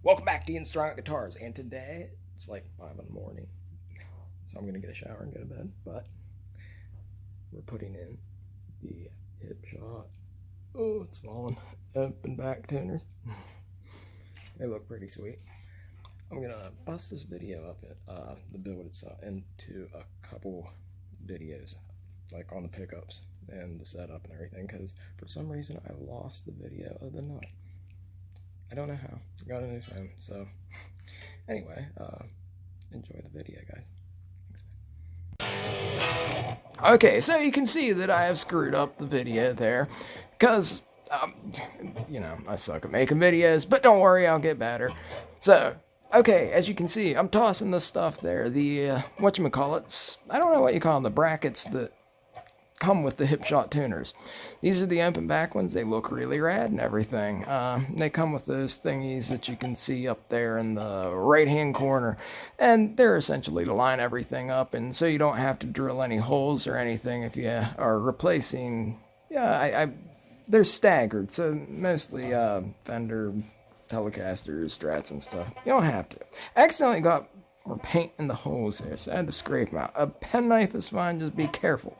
Welcome back to Strung Guitars, and today it's like 5 in the morning, so I'm gonna get a shower and go to bed. But we're putting in the hipshot. Oh, it's falling up and back tuners. They look pretty sweet. I'm gonna bust this video up at the build itself into a couple videos, like on the pickups and the setup and everything, because for some reason I lost the video of the nut. I don't know how. I got a new phone, so anyway, enjoy the video, guys. Okay, so you can see that I have screwed up the video there, because, I suck at making videos, but don't worry, I'll get better. So, okay, as you can see, I'm tossing this stuff there, the, whatchamacallits, I don't know what you call them, the brackets that come with the hipshot tuners. These are the open back ones. They look really rad and everything. They come with those thingies that you can see up there in the right hand corner, and they're essentially to line everything up, and so you don't have to drill any holes or anything if you are replacing. They're staggered, so mostly Fender Telecasters, Strats and stuff. You don't have to. I accidentally got more paint in the holes there, so I had to scrape them out. A penknife is fine, just be careful.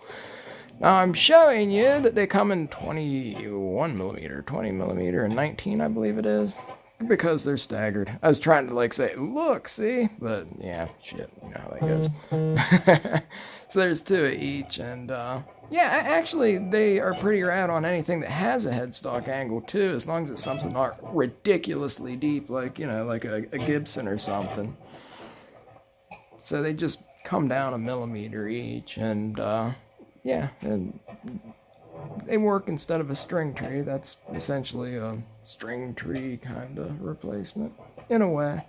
Now I'm showing you that they come in 21 millimeter, 20 millimeter, and 19, I believe it is, because they're staggered. I was trying to say, look, see, but yeah, shit, you know how that goes. So there's 2 of each, and actually they are pretty rad on anything that has a headstock angle too, as long as it's something not ridiculously deep, like a Gibson or something. So they just come down a millimeter each, and and they work instead of a string tree. That's essentially a string tree kind of replacement, in a way.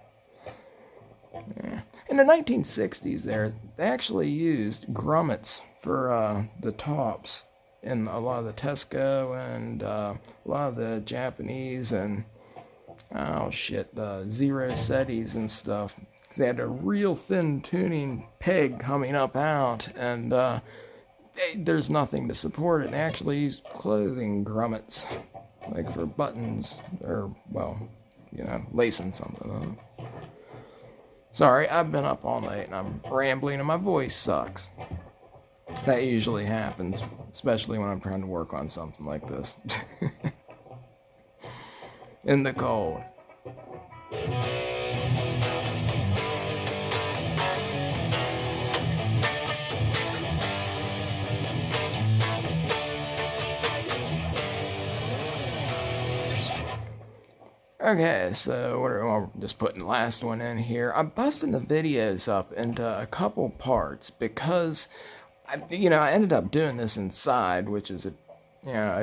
Yeah. In the 1960s they actually used grommets for the tops in a lot of the Tesco and a lot of the Japanese and, the Zero Setis and stuff. Because they had a real thin tuning peg coming up out, and there's nothing to support it. They actually used clothing grommets, like for buttons, or, lacing something on. Sorry, I've been up all night and I'm rambling and my voice sucks. That usually happens, especially when I'm trying to work on something like this. In the cold. Okay, so I'm just putting the last one in here. I'm busting the videos up into a couple parts because, I ended up doing this inside, which is a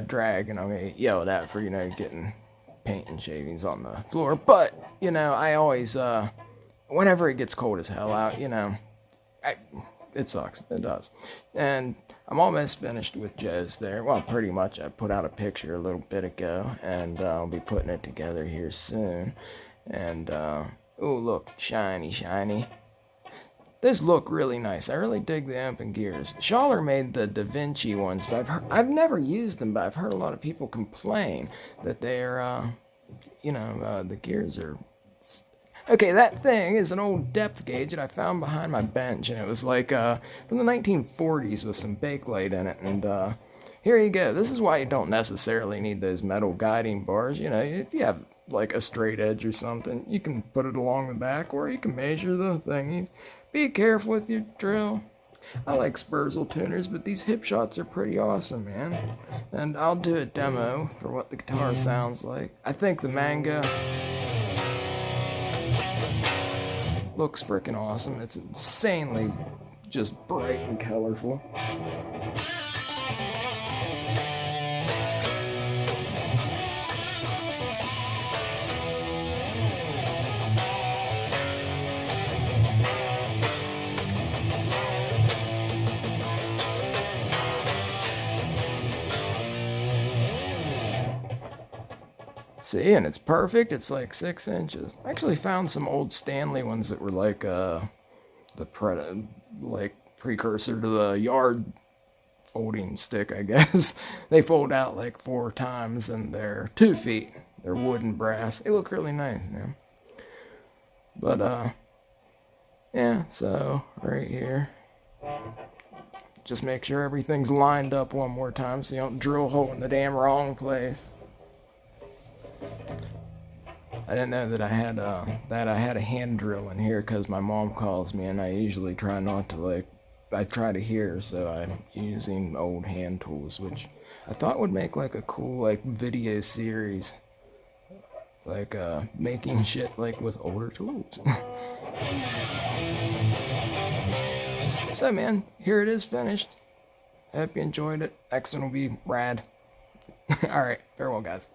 drag, and I'm gonna get yelled at for, getting paint and shavings on the floor. But, I always, whenever it gets cold as hell out, it sucks. It does. And I'm almost finished with Joe's there. Well, pretty much. I put out a picture a little bit ago, and I'll be putting it together here soon. And, oh, look. Shiny, shiny. Those look really nice. I really dig the amp and gears. Schaller made the Da Vinci ones, but I've never used them, but I've heard a lot of people complain that they're, the gears are... Okay, that thing is an old depth gauge that I found behind my bench, and it was like from the 1940s with some Bakelite in it, and here you go. This is why you don't necessarily need those metal guiding bars. If you have like a straight edge or something, you can put it along the back, or you can measure the thingies. Be careful with your drill. I like Spurzle tuners, but these hipshots are pretty awesome, man. And I'll do a demo for what the guitar sounds like. I think the Mango looks freaking awesome. It's insanely just bright and colorful. See, and it's perfect. It's like 6 inches. I actually found some old Stanley ones that were like precursor to the yard folding stick, I guess. They fold out like 4 times, and they're 2 feet. They're wood and brass. They look really nice, man. But, yeah, so right here. Just make sure everything's lined up one more time so you don't drill a hole in the damn wrong place. I didn't know that I had a hand drill in here because my mom calls me and I usually try not to I try to hear, so I'm using old hand tools, which I thought would make like a cool video series, making shit with older tools. So man, here it is finished. I hope you enjoyed it. Next one will be rad. Alright, farewell guys.